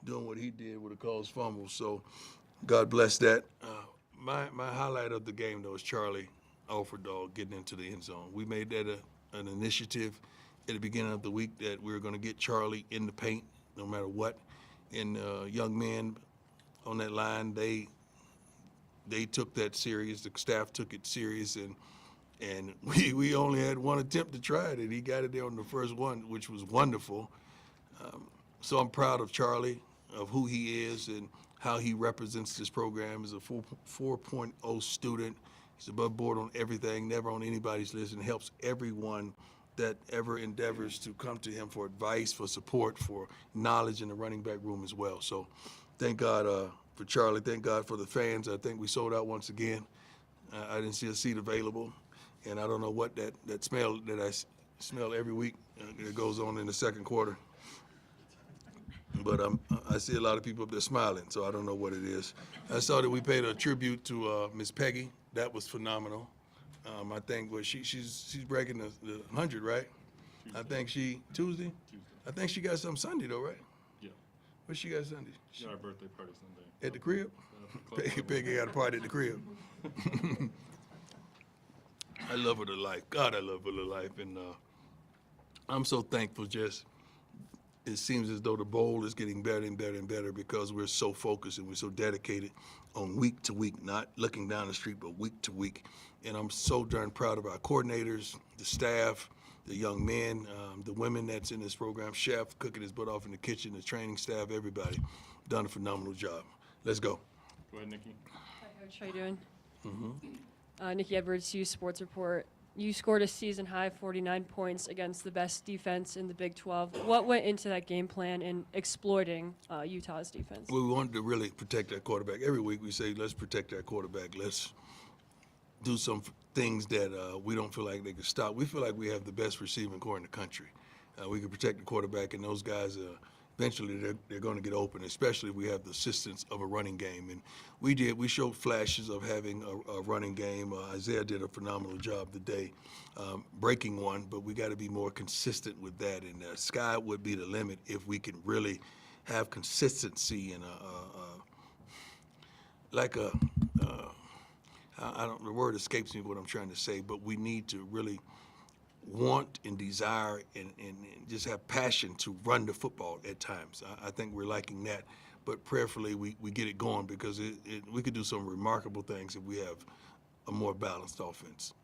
doing what he did with a caused fumble. So God bless that. My highlight of the game, though, is Charlie Alfredall getting into the end zone. We made that an initiative at the beginning of the week that we were going to get Charlie in the paint no matter what. And young men on that line, they took that serious. The staff took it serious, and we only had one attempt to try it, and he got it there on the first one, which was wonderful. So I'm proud of Charlie, of who he is and how he represents this program. He's a 4.0 student. He's above board on everything, never on anybody's list, and helps everyone that ever endeavors to come to him for advice, for support, for knowledge in the running back room as well. So thank God for Charlie. Thank God for the fans. I think we sold out once again. I didn't see a seat available, and I don't know what that smell that I smell every week that goes on in the second quarter. But I see a lot of people up there smiling, so I don't know what it is. I saw that we paid a tribute to Miss Peggy. That was phenomenal. I think she's breaking the 100, right? Tuesday. I think Tuesday. I think she got something Sunday though, right? Yeah. What she got Sunday? She got her birthday party Sunday. At the crib? Peggy got a party at the crib. I love her to life. God, I love her to life, and I'm so thankful. Just it seems as though the bowl is getting better and better and better because we're so focused and we're so dedicated on week to week, not looking down the street, but week to week. And I'm so darn proud of our coordinators, the staff, the young men, the women that's in this program, chef cooking his butt off in the kitchen, the training staff, everybody done a phenomenal job. Let's go. Go ahead, Nikki. Hi, Coach. How you doing? Nikki Edwards, U Sports Report. You scored a season-high 49 points against the best defense in the Big 12. What went into that game plan in exploiting Utah's defense? We wanted to really protect that quarterback. Every week we say, let's protect that quarterback. Let's do some things that we don't feel like they can stop. We feel like we have the best receiving core in the country. We can protect the quarterback, and those guys eventually they're going to get open, especially if we have the assistance of a running game. And we showed flashes of having a running game. Isaiah did a phenomenal job today breaking one, but we got to be more consistent with that. And the sky would be the limit if we can really have consistency and the word escapes me what I'm trying to say, but we need to really want and desire and just have passion to run the football at times. I think we're liking that, but prayerfully we get it going because we could do some remarkable things if we have a more balanced offense.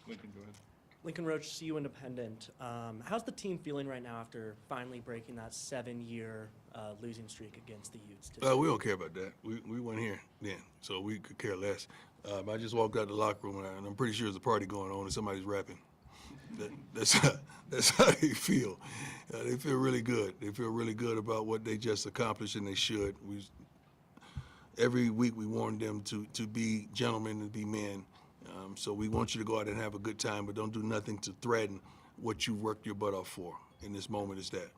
Lincoln, go ahead. Lincoln Roach, CU Independent. How's the team feeling right now after finally breaking that 7-year losing streak against the Utes today? We don't care about that. We weren't here then, so we could care less. I just walked out the locker room and I'm pretty sure there's a party going on and somebody's rapping. That's how they feel. They feel really good. They feel really good about what they just accomplished, and they should. Every week we warn them to be gentlemen and be men. So we want you to go out and have a good time, but don't do nothing to threaten what you worked your butt off for. In this moment is that.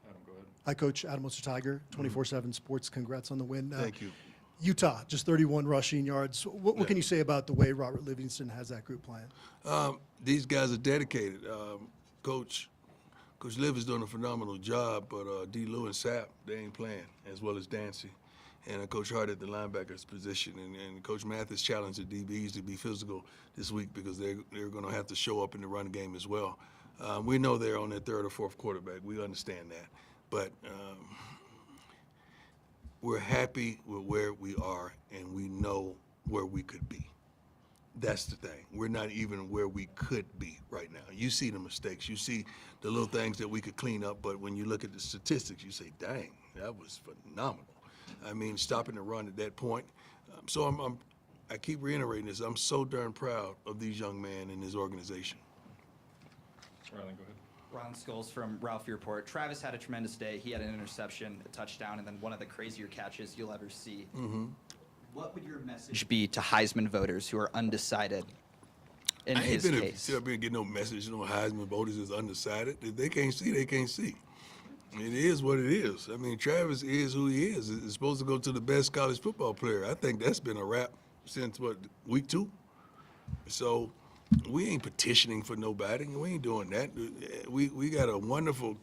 Adam, go ahead. Hi, Coach. Adam Mr. Tiger, 24/7 Sports. Congrats on the win. Thank you. Utah, just 31 rushing yards. What can you say about the way Robert Livingston has that group playing? These guys are dedicated. Coach Liv is doing a phenomenal job, but D. Lou and Sapp, they ain't playing, as well as Dancy. And Coach Hart at the linebacker's position. And Coach Mathis challenged the DBs to be physical this week because they're going to have to show up in the run game as well. We know they're on their third or fourth quarterback. We understand that. But we're happy with where we are, and we know where we could be. That's the thing. We're not even where we could be right now. You see the mistakes. You see the little things that we could clean up, but when you look at the statistics, you say, dang, that was phenomenal. I mean, stopping the run at that point. So I keep reiterating this. I'm so darn proud of these young men and this organization. Rylan, go ahead. Ron Scholes from Ralph Report. Travis had a tremendous day. He had an interception, a touchdown, and then one of the crazier catches you'll ever see. Mm-hmm. What would your message be to Heisman voters who are undecided in his case? Still been getting no message, Heisman voters is undecided. If they can't see, they can't see. It is what it is. I mean, Travis is who he is. He's supposed to go to the best college football player. I think that's been a wrap since, week 2? So we ain't petitioning for nobody. We ain't doing that. We got a wonderful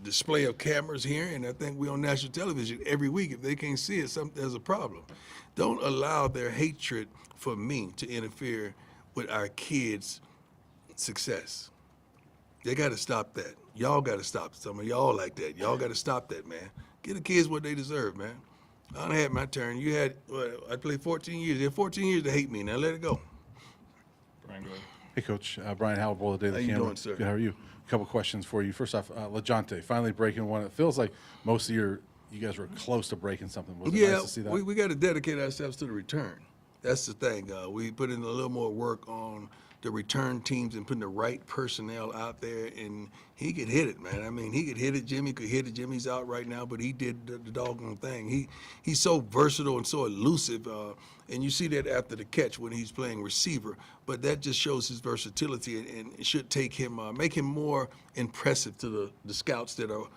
display of cameras here, and I think we're on national television every week. If they can't see it, there's a problem. Don't allow their hatred for me to interfere with our kids' success. They got to stop that. Y'all got to stop. Some of y'all like that. Y'all got to stop that, man. Give the kids what they deserve, man. I done had my turn. You had, I played 14 years. You had 14 years to hate me. Now let it go. Brian, go ahead. Hey, Coach. Brian Howell, Bowl of the Daily How you Camera. doing, sir? Good, how are you? A couple questions for you. First off, LeJohntay, finally breaking one. It feels like most of you guys were close to breaking something. Was it Yeah, nice to see that? we got to dedicate ourselves to the return. That's the thing. We put in a little more work on the return teams and putting the right personnel out there, and he could hit it, man. I mean, he could hit it. Jimmy could hit it. Jimmy's out right now, but he did the doggone thing. He's so versatile and so elusive, and you see that after the catch when he's playing receiver. But that just shows his versatility, and it should take him, make him more impressive to the scouts that are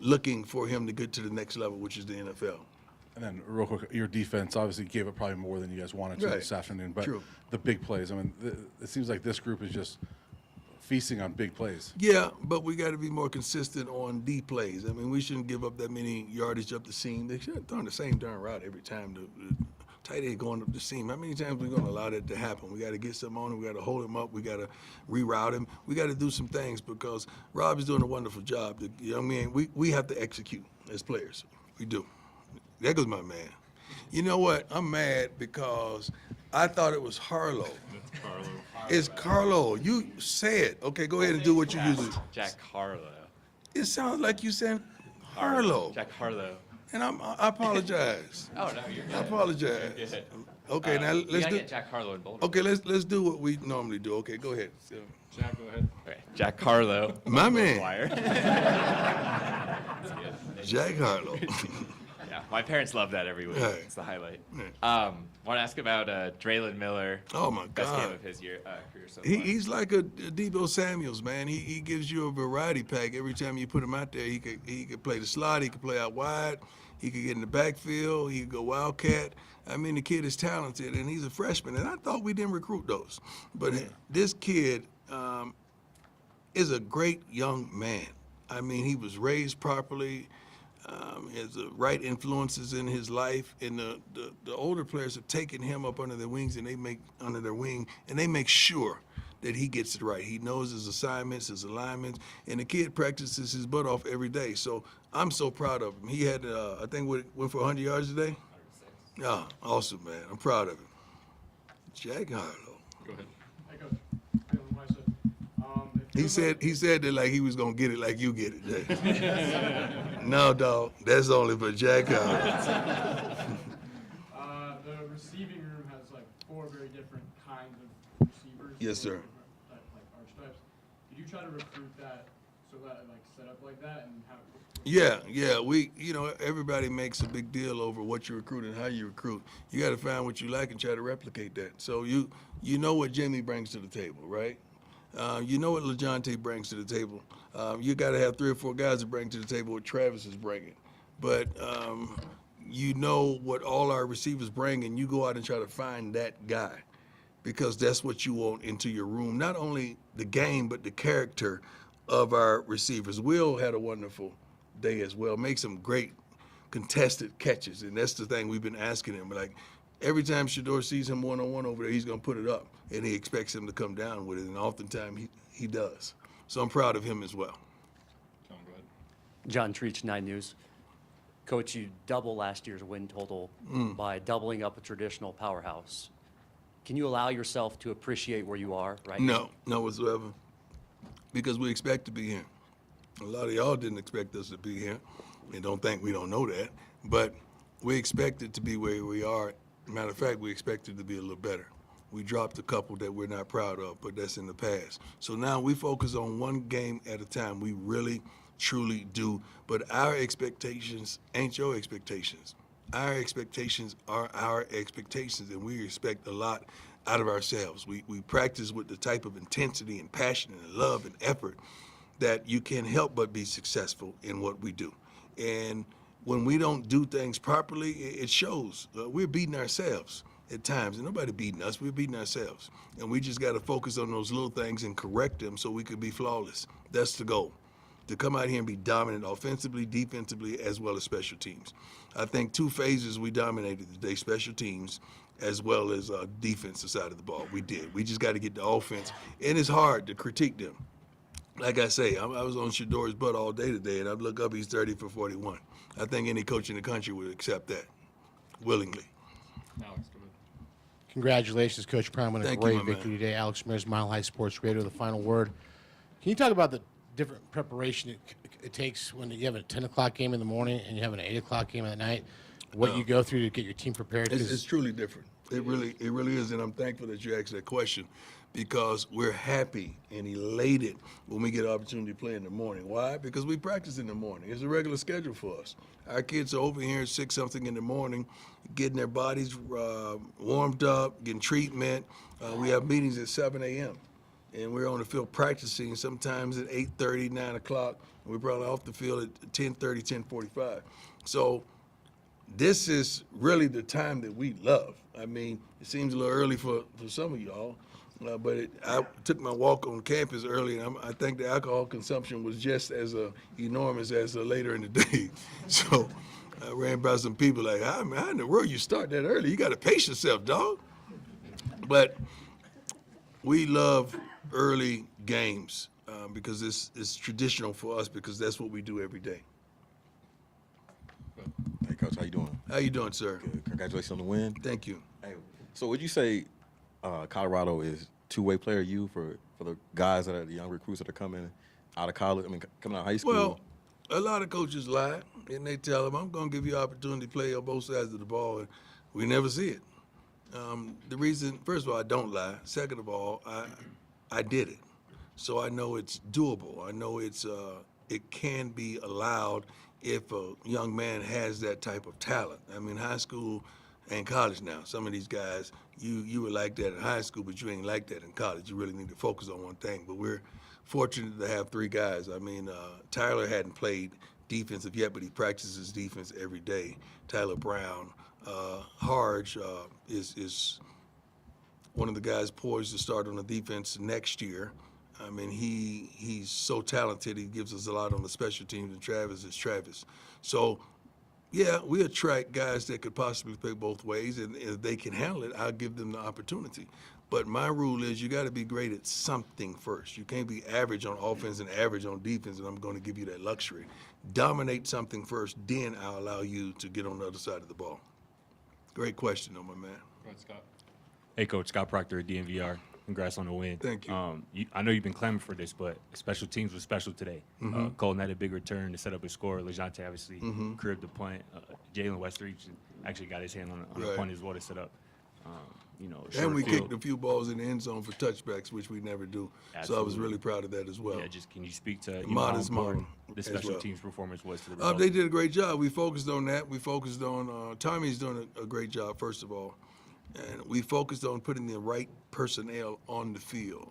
looking for him to get to the next level, which is the NFL. And then, real quick, your defense obviously gave up probably more than you guys wanted to Right. this afternoon. But True. the big plays, I mean, it seems like this group is just feasting on big plays. Yeah, but we got to be more consistent on D plays. I mean, we shouldn't give up that many yardage up the seam. They shouldn't throw the same darn route every time. The tight end going up the seam. How many times we going to allow that to happen? We got to get something on him. We got to hold him up. We got to reroute him. We got to do some things because Rob is doing a wonderful job. The young man, we have to execute as players. We do. There goes my man. You know what? I'm mad because I thought it was Harlow. That's Carlo. It's Carlo. You say it. Okay, go ahead and do what you usually. Jack Harlow. It sounds like you said Harlow. Jack Harlow. And I apologize. Oh no, you're good. I apologize. You're good. Okay, now We let's gotta do. get Jack Harlow in Boulder. Okay, let's do what we normally do. Okay, go ahead. So, Jack, go ahead. Okay. Jack Harlow. My man. Wire. Jack Harlow. Yeah, my parents love that every week. Right. It's the highlight. Right. Want to ask about Draylen Miller. Oh my Best game God. of his career so far. He's like a Debo Samuels, man. He gives you a variety pack every time you put him out there. He could play the slot. He could play out wide. He could get in the backfield. He could go wildcat. I mean, the kid is talented, and he's a freshman. And I thought we didn't recruit those, but this kid is a great young man. I mean, he was raised properly. Has the right influences in his life, and the older players have taken him up under their wings, and they make sure that he gets it right. He knows his assignments, his alignments, and the kid practices his butt off every day. So I'm so proud of him. He had, I think, went for 100 yards today. 106. Yeah, awesome, man. I'm proud of him. Jack Harlow. Go ahead. Hey, Coach. Feeling myself. He said that like he was gonna get it like you get it. Jay. No, dog. That's only for Jack Harlow. The receiving room has like 4 very different kinds of receivers. Yes, sir. Like archetypes. Did you try to recruit that so that like set up like that and how? Yeah. We, everybody makes a big deal over what you recruit and how you recruit. You got to find what you like and try to replicate that. So you know what Jimmy brings to the table, right? You know what LeJohntay brings to the table. You got to have 3 or 4 guys that bring to the table what Travis is bringing. But you know what all our receivers bring, and you go out and try to find that guy because that's what you want into your room. Not only the game, but the character of our receivers. Will had a wonderful day as well. Make some great contested catches, and that's the thing we've been asking him. Like every time Shador sees him one-on-one over there, he's going to put it up, and he expects him to come down with it, and oftentimes he does. So I'm proud of him as well. John, go ahead. John Treach, 9 News. Coach, you double last year's win total by doubling up a traditional powerhouse. Can you allow yourself to appreciate where you are right now? No whatsoever, because we expect to be here. A lot of y'all didn't expect us to be here, and don't think we don't know that, but we expected to be where we are. Matter of fact, we expected to be a little better. We dropped a couple that we're not proud of, but that's in the past. So now we focus on one game at a time. We really, truly do. But our expectations ain't your expectations. Our expectations are our expectations, and we expect a lot out of ourselves. We practice with the type of intensity and passion and love and effort that you can't help but be successful in what we do. And when we don't do things properly, it shows. We're beating ourselves at times, and nobody beating us. We're beating ourselves, and we just got to focus on those little things and correct them so we could be flawless. That's the goal. to come out here and be dominant offensively, defensively, as well as special teams. I think 2 phases we dominated today, special teams as well as defensive side of the ball. We did. We just got to get the offense, and it's hard to critique them. Like I say, I was on Shador's butt all day today, and I look up, he's 30 for 41. I think any coach in the country would accept that willingly. Alex, go ahead. Congratulations, Coach Prime, on a Thank you, great my man. victory today. Alex Mears, Mile High Sports Radio, the final word. Can you talk about the different preparation it takes when you have a 10 o'clock game in the morning and you have an 8 o'clock game at night? What you go through to get your team prepared? It's truly different. It really is, and I'm thankful that you asked that question because we're happy and elated when we get an opportunity to play in the morning. Why? Because we practice in the morning. It's a regular schedule for us. Our kids are over here at 6-something in the morning, getting their bodies warmed up, getting treatment. We have meetings at 7 a.m. and we're on the field practicing sometimes at 8:30, 9 o'clock. We're probably off the field at 10:30, 10:45. So this is really the time that we love. I mean, it seems a little early for some of y'all, but I took my walk on campus early, and I think the alcohol consumption was just as enormous as later in the day. So I ran by some people like, how in the world you start that early? You got to pace yourself, dog. But we love early games because it's traditional for us because that's what we do every day. Hey, Coach, how you doing? How you doing, sir? Good. Congratulations on the win. Thank you. Hey, so would you say Colorado is two-way player for the guys that are the young recruits that are coming out of college? I mean, coming out of high school. Well, a lot of coaches lie, and they tell them, I'm going to give you an opportunity to play on both sides of the ball, and we never see it. The reason, first of all, I don't lie. Second of all, I did it. So I know it's doable. I know it can be allowed if a young man has that type of talent. I mean, high school and college now, some of these guys, you were like that in high school, but you ain't like that in college. You really need to focus on one thing. But we're fortunate to have 3 guys. I mean, Tyler hadn't played defensive yet, but he practices defense every day. Tyler Brown. Harge is one of the guys poised to start on the defense next year. I mean, he's so talented. He gives us a lot on the special teams, and Travis is Travis. So, yeah, we attract guys that could possibly play both ways, and if they can handle it, I'll give them the opportunity. But my rule is you got to be great at something first. You can't be average on offense and average on defense, and I'm going to give you that luxury. Dominate something first, then I'll allow you to get on the other side of the ball. Great question, though, my man. Go ahead, Scott. Hey, Coach, Scott Proctor at DNVR. Congrats on the win. Thank you. I know you've been clamoring for this, but special teams was special today. Colton had a big return to set up a score. LeJonte obviously cribbed the punt. Jalen Westreach actually got his hand on a punt as well to set up. And we field. kicked a few balls in the end zone for touchbacks, which we never do. Absolutely. So I was really proud of that as well. Yeah, just can you speak to how Modest important model the as special well. teams performance was to the result? They did a great job. We focused on that. We focused on Tommy's doing a great job, first of all. And we focused on putting the right personnel on the field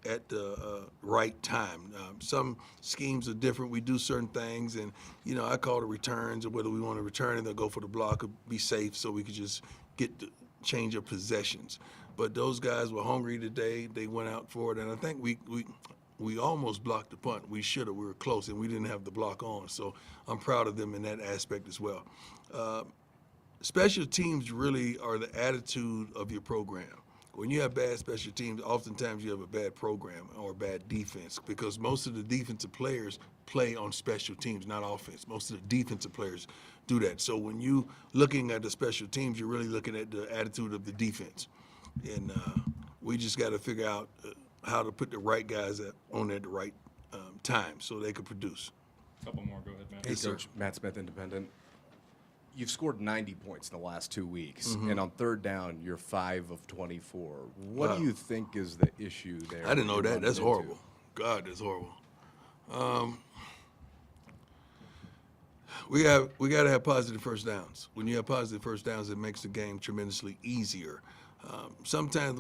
at the right time. Some schemes are different. We do certain things, and, I call the returns, or whether we want to return it or go for the block or be safe so we could just get the change of possessions. But those guys were hungry today. They went out for it, and I think we almost blocked the punt. We should have. We were close, and we didn't have the block on. So I'm proud of them in that aspect as well. Special teams really are the attitude of your program. When you have bad special teams, oftentimes you have a bad program or a bad defense because most of the defensive players play on special teams, not offense. Most of the defensive players do that. So when you looking at the special teams, you're really looking at the attitude of the defense. And we just got to figure out how to put the right guys on at the right time so they could produce. A couple more. Go ahead, Matt. Hey, Yes, sir. Coach. Matt Smith, Independent. You've scored 90 points in the last 2 weeks, and on third down, you're 5 of 24. What Wow. do you think is the issue there? I didn't know you're that. running That's into? horrible. God, that's horrible. We got to have positive first downs. When you have positive first downs, it makes the game tremendously easier. Sometimes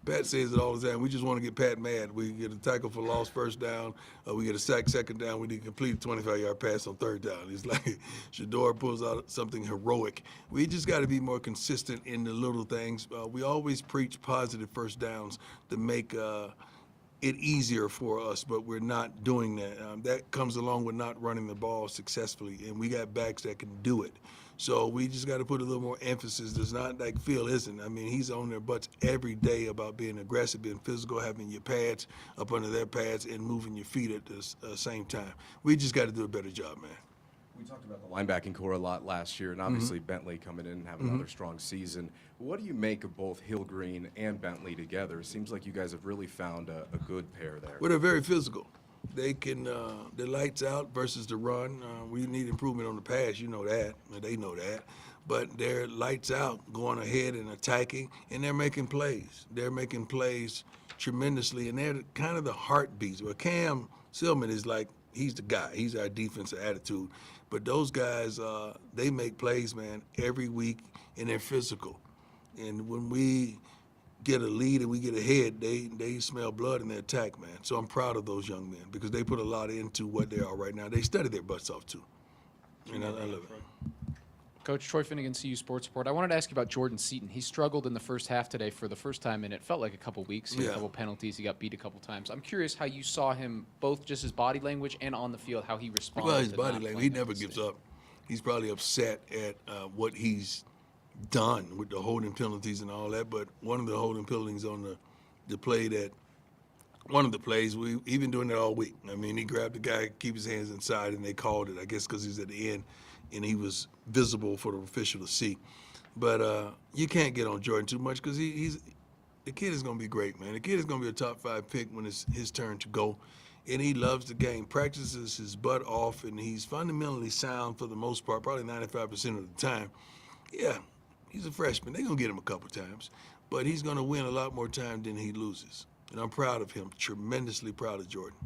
Pat says it all the time, we just want to get Pat mad. We get a tackle for lost first down, we get a sack second down, we need to complete a 25-yard pass on third down. It's like Shador pulls out something heroic. We just got to be more consistent in the little things. We always preach positive first downs to make it easier for us, but we're not doing that. That comes along with not running the ball successfully, and we got backs that can do it. So we just got to put a little more emphasis. It's not like Phil isn't. I mean, he's on their butts every day about being aggressive, being physical, having your pads up under their pads, and moving your feet at the same time. We just got to do a better job, man. We talked about the linebacking core a lot last year, and obviously Bentley coming in and having another strong season. What do you make of both Hillgreen and Bentley together? It seems like you guys have really found a good pair there. Well, they're very physical. They can, the lights out versus the run. We need improvement on the pass, you know that, and they know that. But they're lights out, going ahead and attacking, and they're making plays. They're making plays tremendously, and they're kind of the heartbeats. Well, Cam Silman is like, he's the guy. He's our defensive attitude. But those guys, they make plays, man, every week, and they're physical. And when we get a lead and we get ahead, they smell blood and they attack, man. So I'm proud of those young men because they put a lot into what they are right now. They study their butts off, too. And I love it. Coach Troy Finnegan, CU Sports Report. I wanted to ask you about Jordan Seaton. He struggled in the first half today for the first time in it felt like a couple weeks. He had a couple penalties. He got beat a couple times. I'm curious how you saw him, both just his body language and on the field, how he responded. Well, his to body not language, he playing never at gives stage. up. He's probably upset at what he's done with the holding penalties and all that. But one of the holding penalties on the play that, one of the plays, we've been doing it all week. I mean, he grabbed the guy, keep his hands inside, and they called it, I guess because he's at the end, and he was visible for the official to see. But you can't get on Jordan too much because the kid is going to be great, man. The kid is going to be a top 5 pick when it's his turn to go. And he loves the game, practices his butt off, and he's fundamentally sound for the most part, probably 95% of the time. Yeah, he's a freshman. They're going to get him a couple times. But he's going to win a lot more time than he loses. And I'm proud of him, tremendously proud of Jordan.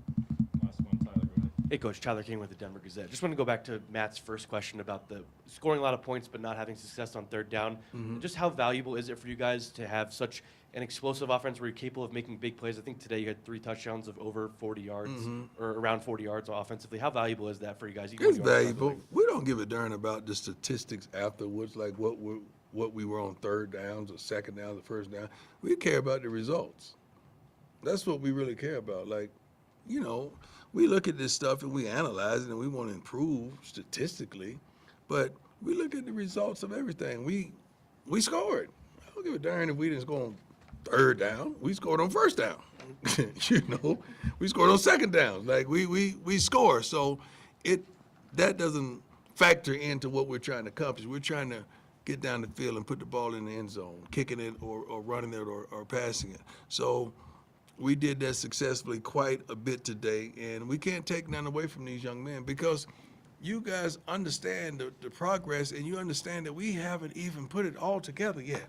Last one, Tyler, go ahead. Hey, Coach. Tyler King with the Denver Gazette. Just want to go back to Matt's first question about the scoring a lot of points but not having success on third down. Just how valuable is it for you guys to have such an explosive offense where you're capable of making big plays? I think today you had 3 touchdowns of over 40 yards or around 40 yards offensively. How valuable is that for you guys? Even It's when you are valuable. struggling? We don't give a darn about the statistics afterwards, like what we were on third downs or second downs or first down. We care about the results. That's what we really care about. Like, you know, we look at this stuff and we analyze it and we want to improve statistically, but we look at the results of everything. We scored. I don't give a darn if we didn't score on third down. We scored on first down. You know, we scored on second down. Like we score. So that doesn't factor into what we're trying to accomplish. We're trying to get down the field and put the ball in the end zone, kicking it or running it or passing it. So we did that successfully quite a bit today, and we can't take none away from these young men because you guys understand the progress, and you understand that we haven't even put it all together yet.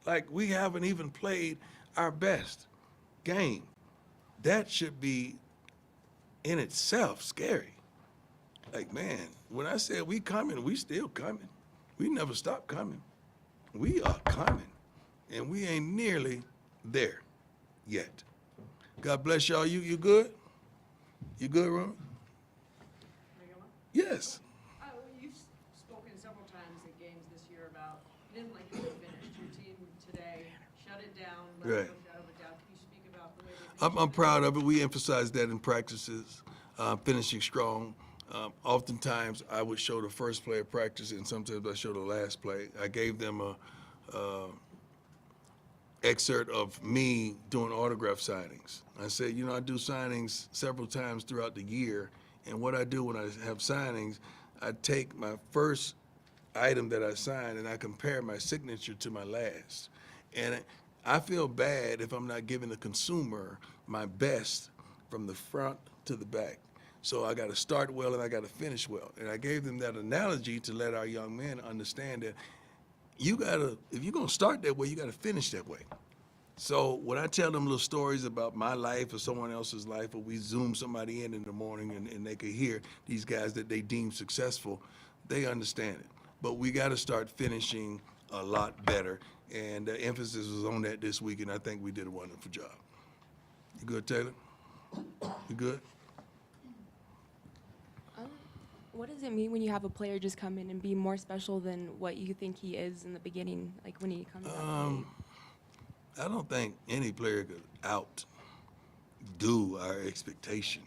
Like, we haven't even played our best game. That should be, in itself, scary. Like, man, when I said we coming, we still coming. We never stop coming. We are coming, and we ain't nearly there yet. God bless y'all. You good? You good, Ron? Yes. You've spoken several times at games this year about you didn't like the way it finished. Your team today shut it down, let Right. it go shut it down. Can you speak about the way they finished? I'm proud of it. We emphasize that in practices, finishing strong. Oftentimes, I would show the first play of practice, and sometimes I show the last play. I gave them a excerpt of me doing autograph signings. I said, you know, I do signings several times throughout the year, and what I do when I have signings, I take my first item that I sign and I compare my signature to my last. And I feel bad if I'm not giving the consumer my best from the front to the back. So I got to start well and I got to finish well. And I gave them that analogy to let our young men understand that you gotta, if you're gonna start that way, you gotta finish that way. So when I tell them little stories about my life or someone else's life, or we Zoom somebody in the morning and they could hear these guys that they deem successful, they understand it. But we gotta start finishing a lot better. And the emphasis was on that this week, and I think we did a wonderful job. You good, Taylor? You good? What does it mean when you have a player just come in and be more special than what you think he is in the beginning, like when he comes out? I don't think any player could out due our expectation.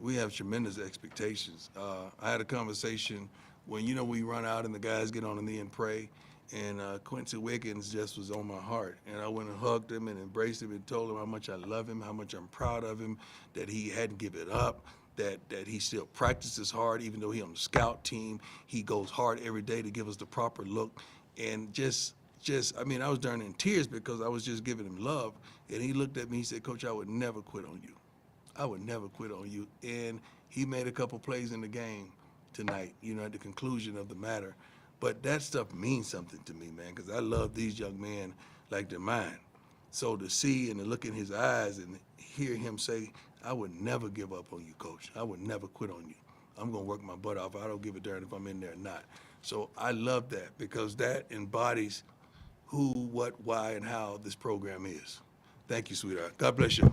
We have tremendous expectations. I had a conversation when, we run out and the guys get on the knee and pray, and Quincy Wiggins just was on my heart. And I went and hugged him and embraced him and told him how much I love him, how much I'm proud of him, that he hadn't given up, that he still practices hard, even though he's on the scout team. He goes hard every day to give us the proper look. And I was down in tears because I was just giving him love. And he looked at me, he said, Coach, I would never quit on you. I would never quit on you. And he made a couple plays in the game tonight, at the conclusion of the matter. But that stuff means something to me, man, because I love these young men like they're mine. So to see and to look in his eyes and hear him say, I would never give up on you, Coach. I would never quit on you. I'm going to work my butt off. I don't give a darn if I'm in there or not. So I love that because that embodies who, what, why, and how this program is. Thank you, sweetheart. God bless you.